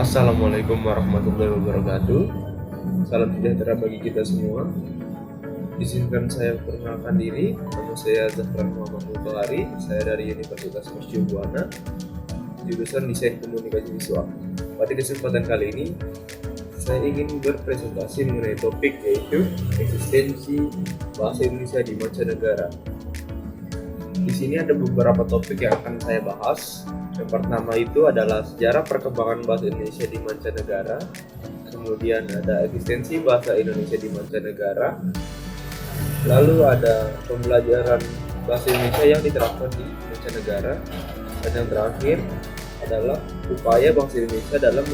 Assalamualaikum warahmatullahi wabarakatuh. Salam sejahtera bagi kita semua. Izinkan saya perkenalkan diri. Nama saya Zafran Muhammad Mutahari. Saya dari Universitas Mercubuana, jurusan Desain Komunikasi Visual. Pada kesempatan kali ini, saya ingin berpresentasi mengenai topik yaitu eksistensi bahasa Indonesia di mancanegara. Di sini ada beberapa topik yang akan saya bahas. Yang pertama itu adalah sejarah perkembangan bahasa Indonesia di mancanegara. Kemudian ada eksistensi bahasa Indonesia di mancanegara. Lalu ada pembelajaran bahasa Indonesia yang diterapkan di mancanegara. Dan yang terakhir adalah upaya bangsa Indonesia dalam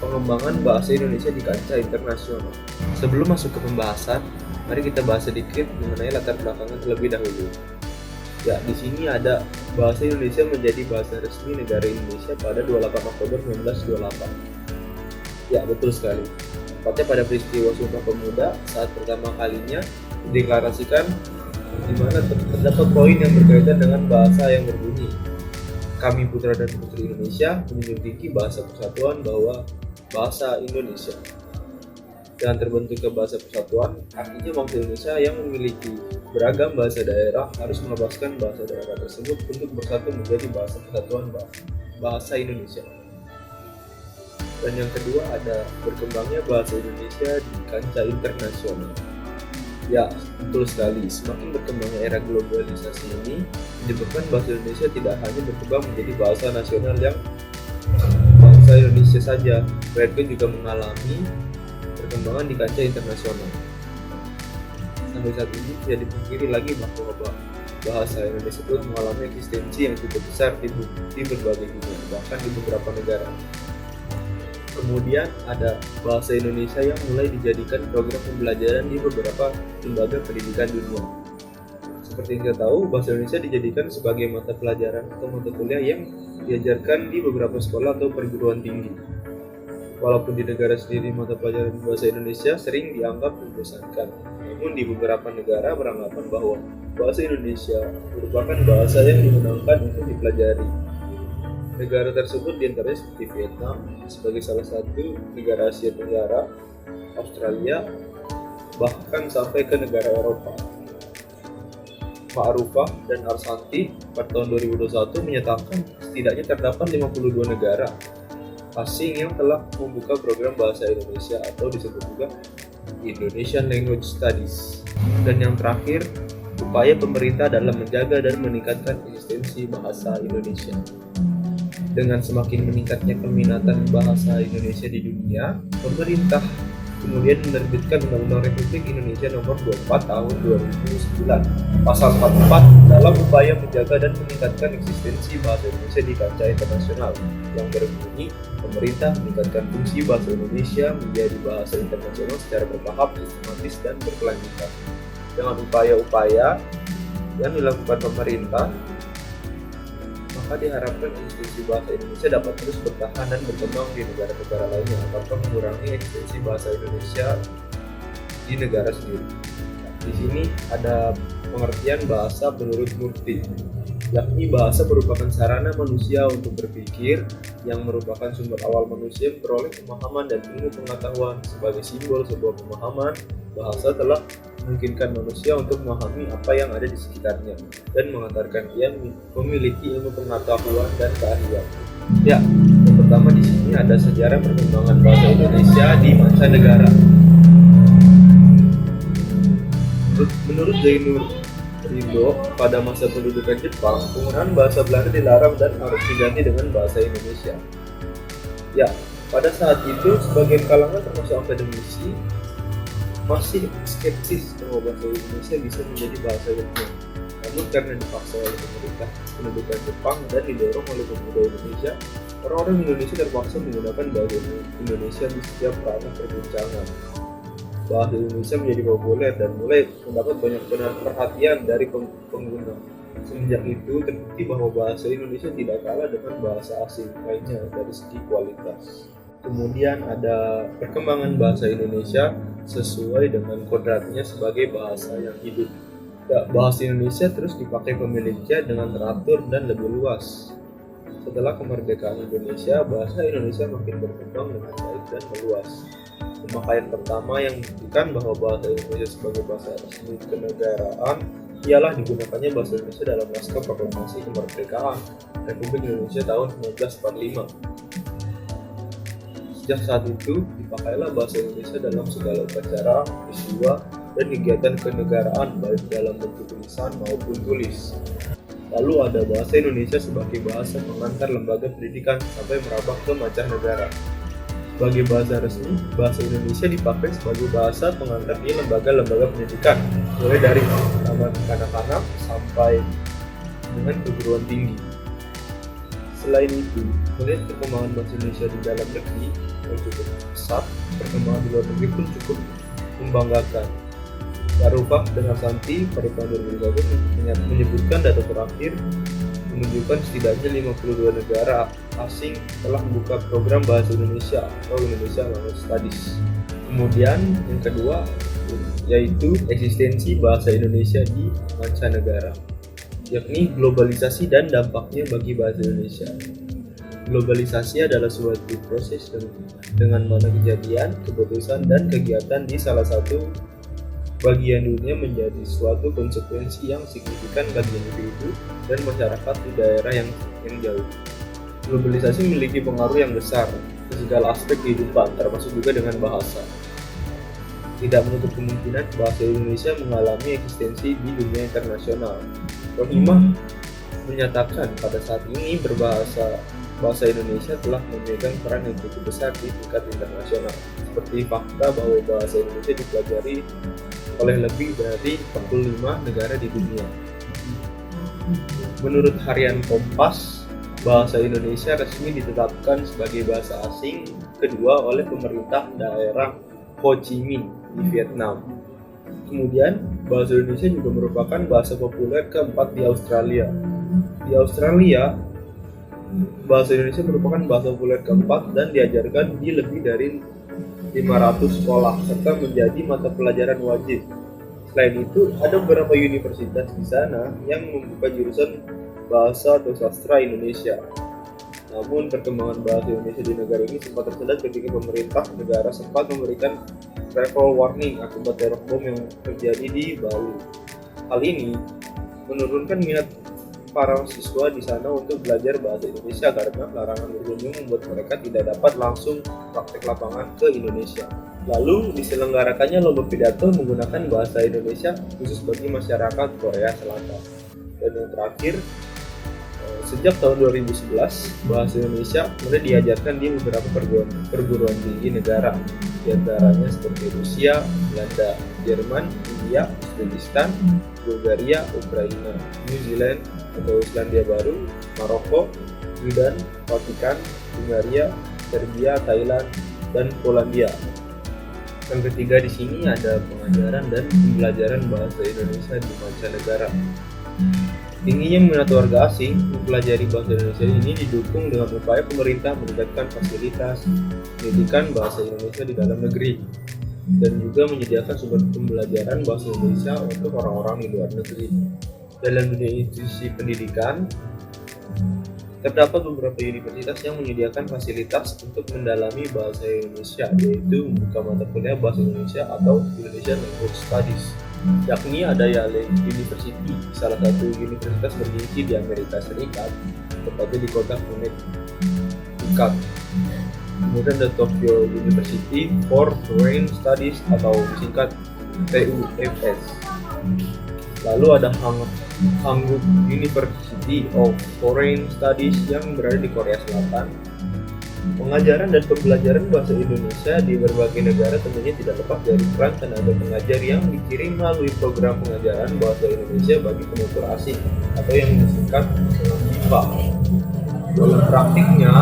pengembangan bahasa Indonesia di kancah internasional. Sebelum masuk ke pembahasan, mari kita bahas sedikit mengenai latar belakangnya terlebih dahulu. Ya, di sini ada bahasa Indonesia menjadi bahasa resmi negara Indonesia pada 28 Oktober 1928. Ya, betul sekali. Tepatnya pada peristiwa Sumpah Pemuda saat pertama kalinya dideklarasikan, di mana terdapat poin yang berkaitan dengan bahasa yang berbunyi, kami putra dan putri Indonesia menjunjung tinggi bahasa persatuan bahwa bahasa Indonesia. Dengan terbentuknya bahasa persatuan, artinya bangsa Indonesia yang memiliki beragam bahasa daerah harus melepaskan bahasa daerah tersebut untuk bersatu menjadi bahasa persatuan bahasa Indonesia. Dan yang kedua ada berkembangnya bahasa Indonesia di kancah internasional. Ya, betul sekali. Semakin berkembangnya era globalisasi ini menyebabkan bahasa Indonesia tidak hanya berkembang menjadi bahasa nasional yang bangsa Indonesia saja, melainkan juga mengalami perkembangan di kancah internasional. Sampai saat ini tidak dipungkiri lagi bahwa bahasa Indonesia pun mengalami eksistensi yang cukup besar di berbagai dunia, bahkan di beberapa negara. Kemudian ada bahasa Indonesia yang mulai dijadikan program pembelajaran di beberapa lembaga pendidikan dunia. Seperti yang kita tahu, bahasa Indonesia dijadikan sebagai mata pelajaran atau mata kuliah yang diajarkan di beberapa sekolah atau perguruan tinggi. Walaupun di negara sendiri mata pelajaran bahasa Indonesia sering dianggap membosankan, namun di beberapa negara beranggapan bahwa bahasa Indonesia merupakan bahasa yang dimenangkan untuk dipelajari. Negara tersebut diantaranya seperti Vietnam sebagai salah satu negara Asia Tenggara, Australia, bahkan sampai ke negara Eropa. Ma'rufah dan Arsanti pada tahun 2021 menyatakan setidaknya terdapat 52 negara asing yang telah membuka program bahasa Indonesia atau disebut juga Indonesian Language Studies. Dan yang terakhir, upaya pemerintah dalam menjaga dan meningkatkan eksistensi bahasa Indonesia. Dengan semakin meningkatnya peminatan bahasa Indonesia di dunia, pemerintah kemudian menerbitkan Undang-Undang Republik Indonesia Nomor 24 Tahun 2009 Pasal 44 dalam upaya menjaga dan meningkatkan eksistensi bahasa Indonesia di kancah internasional yang berbunyi, pemerintah meningkatkan fungsi bahasa Indonesia menjadi bahasa internasional secara bertahap, sistematis, dan berkelanjutan. Dengan upaya-upaya yang dilakukan pemerintah, maka diharapkan eksistensi bahasa Indonesia dapat terus bertahan dan berkembang di negara-negara lainnya tanpa mengurangi eksistensi bahasa Indonesia di negara sendiri. Di sini ada pengertian bahasa menurut Murti, yakni bahasa merupakan sarana manusia untuk berpikir yang merupakan sumber awal manusia memperoleh pemahaman dan ilmu pengetahuan. Sebagai simbol sebuah pemahaman, bahasa telah memungkinkan manusia untuk memahami apa yang ada di sekitarnya dan mengantarkan ia memiliki ilmu pengetahuan dan keahlian. Ya, yang pertama di sini ada sejarah perkembangan bahasa Indonesia di mancanegara. Menurut Zainur Rindo, pada masa pendudukan Jepang, penggunaan bahasa Belanda dilarang dan harus diganti dengan bahasa Indonesia. Ya, pada saat itu sebagian kalangan termasuk akademisi masih skeptis bahwa bahasa Indonesia bisa menjadi bahasa ilmiah. Namun karena dipaksa oleh pemerintah pendudukan Jepang dan didorong oleh pemuda Indonesia, orang-orang Indonesia terpaksa menggunakan bahasa Indonesia di setiap ranah perbincangan. Bahasa Indonesia menjadi populer dan mulai mendapat banyak perhatian dari pengguna. Semenjak itu terbukti bahwa bahasa Indonesia tidak kalah dengan bahasa asing lainnya dari segi kualitas. Kemudian ada perkembangan bahasa Indonesia sesuai dengan kodratnya sebagai bahasa yang hidup. Ya, bahasa Indonesia terus dipakai pemiliknya dengan teratur dan lebih luas. Setelah kemerdekaan Indonesia, bahasa Indonesia makin berkembang dengan baik dan meluas. Pemakaian pertama yang membuktikan bahwa bahasa Indonesia sebagai bahasa resmi kenegaraan ialah digunakannya bahasa Indonesia dalam naskah proklamasi kemerdekaan Republik Indonesia tahun 1945. Sejak saat itu, dipakailah bahasa Indonesia dalam segala upacara, peristiwa, dan kegiatan kenegaraan baik dalam bentuk tulisan maupun tulis. Lalu ada bahasa Indonesia sebagai bahasa pengantar lembaga pendidikan sampai merambah ke mancanegara. Sebagai bahasa resmi, bahasa Indonesia dipakai sebagai bahasa pengantar di lembaga-lembaga pendidikan, mulai dari taman kanak-kanak sampai dengan perguruan tinggi. Selain itu, melihat perkembangan bahasa Indonesia di dalam negeri yang cukup pesat, perkembangan di luar negeri pun cukup membanggakan. Arufah dan Harsanti pada tahun 2021 menyebutkan data terakhir menunjukkan setidaknya 52 negara asing telah membuka program bahasa Indonesia atau Indonesia Language Studies. Kemudian yang kedua yaitu eksistensi bahasa Indonesia di mancanegara, yakni globalisasi dan dampaknya bagi bahasa Indonesia. Globalisasi adalah suatu proses dengan mana kejadian, keputusan, dan kegiatan di salah satu bagian dunia menjadi suatu konsekuensi yang signifikan bagi individu dan masyarakat di daerah yang jauh. Globalisasi memiliki pengaruh yang besar ke segala aspek kehidupan, termasuk juga dengan bahasa. Tidak menutup kemungkinan bahasa Indonesia mengalami eksistensi di dunia internasional. Rohimah menyatakan pada saat ini bahasa Indonesia telah memegang peran yang cukup besar di tingkat internasional, seperti fakta bahwa bahasa Indonesia dipelajari oleh lebih dari 45 negara di dunia. Menurut harian Kompas, bahasa Indonesia resmi ditetapkan sebagai bahasa asing kedua oleh pemerintah daerah Ho Chi Minh di Vietnam. Kemudian, bahasa Indonesia juga merupakan bahasa populer keempat di Australia. Di Australia, bahasa Indonesia merupakan bahasa populer keempat dan diajarkan di lebih dari 500 sekolah serta menjadi mata pelajaran wajib. Selain itu, ada beberapa universitas di sana yang membuka jurusan bahasa atau sastra Indonesia. Namun, perkembangan bahasa Indonesia di negara ini sempat tersendat ketika pemerintah negara sempat memberikan travel warning akibat teror bom yang terjadi di Bali. Hal ini menurunkan minat para siswa di sana untuk belajar bahasa Indonesia karena larangan berkunjung membuat mereka tidak dapat langsung praktek lapangan ke Indonesia. Lalu diselenggarakannya lomba pidato menggunakan bahasa Indonesia khusus bagi masyarakat Korea Selatan. Dan yang terakhir, sejak tahun 2011, bahasa Indonesia mulai diajarkan di beberapa perguruan tinggi negara, di antaranya seperti Rusia, Belanda, Jerman, India, Uzbekistan, Bulgaria, Ukraina, New Zealand atau Selandia Baru, Maroko, Sudan, Vatikan, Hungaria, Serbia, Thailand, dan Polandia. Yang ketiga di sini ada pengajaran dan pembelajaran bahasa Indonesia di mancanegara. Tingginya minat warga asing mempelajari bahasa Indonesia ini didukung dengan upaya pemerintah meningkatkan fasilitas pendidikan bahasa Indonesia di dalam negeri dan juga menyediakan sumber pembelajaran bahasa Indonesia untuk orang-orang di luar negeri. Dalam dunia institusi pendidikan, terdapat beberapa universitas yang menyediakan fasilitas untuk mendalami bahasa Indonesia, yaitu membuka mata kuliah bahasa Indonesia atau Indonesian Language Studies, yakni ada Yale University, salah satu universitas bergengsi di Amerika Serikat, tepatnya di kota Connecticut. Kemudian ada Tokyo University for Foreign Studies atau disingkat TUFS. Lalu ada Hanguk University of Foreign Studies yang berada di Korea Selatan. Pengajaran dan pembelajaran bahasa Indonesia di berbagai negara tentunya tidak lepas dari peran tenaga pengajar yang dikirim melalui program pengajaran bahasa Indonesia bagi penutur asing atau yang disingkat BIPA. Dalam praktiknya,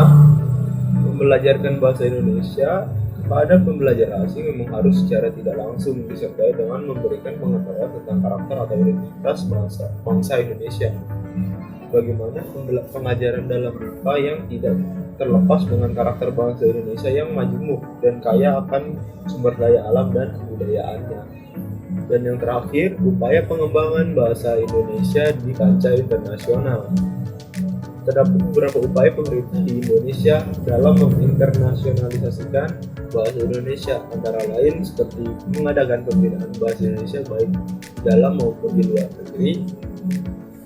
membelajarkan bahasa Indonesia kepada pembelajar asing memang harus secara tidak langsung disertai dengan memberikan pengetahuan tentang karakter atau identitas bangsa Indonesia. Bagaimana pengajaran dalam BIPA yang tidak terlepas dengan karakter bangsa Indonesia yang majemuk dan kaya akan sumber daya alam dan kebudayaannya. Dan yang terakhir, upaya pengembangan bahasa Indonesia di kancah internasional. terdapat beberapa upaya pemerintah di Indonesia dalam menginternasionalisasikan bahasa Indonesia, antara lain seperti mengadakan pembinaan bahasa Indonesia baik di dalam maupun di luar negeri.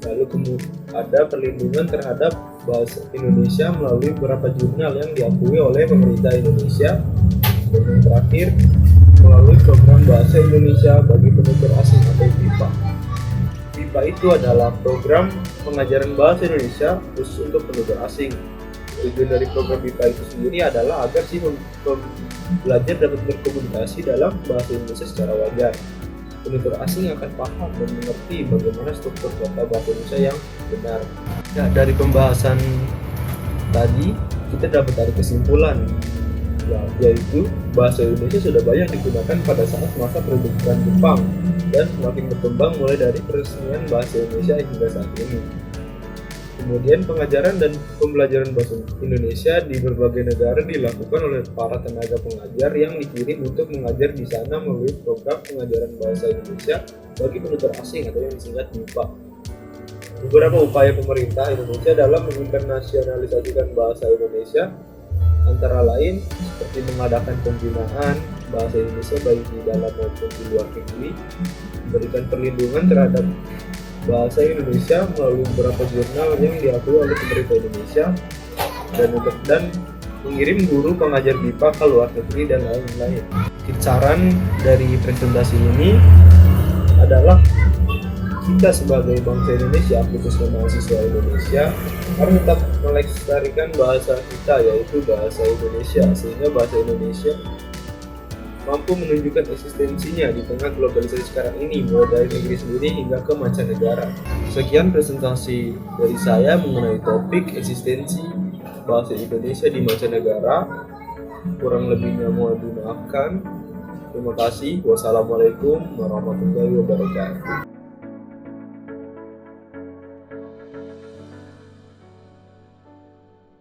Lalu kemudian ada perlindungan terhadap bahasa Indonesia melalui beberapa jurnal yang diakui oleh pemerintah Indonesia. Dan yang terakhir, melalui program bahasa Indonesia bagi penutur asing atau BIPA. BIPA itu adalah program pengajaran bahasa Indonesia khusus untuk penutur asing. Tujuan dari program BIPA itu sendiri adalah agar si pembelajar dapat berkomunikasi dalam bahasa Indonesia secara wajar. Penutur asing akan paham dan mengerti bagaimana struktur kata bahasa Indonesia yang benar. Ya, dari pembahasan tadi kita dapat tarik kesimpulan, yaitu bahasa Indonesia sudah banyak digunakan pada saat masa perbudakan Jepang dan semakin berkembang mulai dari peresmian bahasa Indonesia hingga saat ini. Kemudian pengajaran dan pembelajaran bahasa Indonesia di berbagai negara dilakukan oleh para tenaga pengajar yang dikirim untuk mengajar di sana melalui program pengajaran bahasa Indonesia bagi penutur asing atau yang disingkat BIPA. Beberapa upaya pemerintah Indonesia dalam menginternasionalisasikan bahasa Indonesia antara lain seperti mengadakan pembinaan bahasa Indonesia baik di dalam maupun di luar negeri, memberikan perlindungan terhadap bahasa Indonesia melalui beberapa jurnal yang diakui oleh pemerintah Indonesia, dan mengirim guru pengajar BIPA ke luar negeri dan lain-lain. Saran dari presentasi ini adalah kita sebagai bangsa Indonesia, khususnya mahasiswa Indonesia, harus tetap melestarikan bahasa kita, yaitu bahasa Indonesia, sehingga bahasa Indonesia mampu menunjukkan eksistensinya di tengah globalisasi sekarang ini, mulai dari negeri sendiri hingga ke mancanegara. Sekian presentasi dari saya mengenai topik eksistensi bahasa Indonesia di mancanegara. Kurang lebihnya mohon dimaafkan. Terima kasih. Wassalamualaikum warahmatullahi wabarakatuh.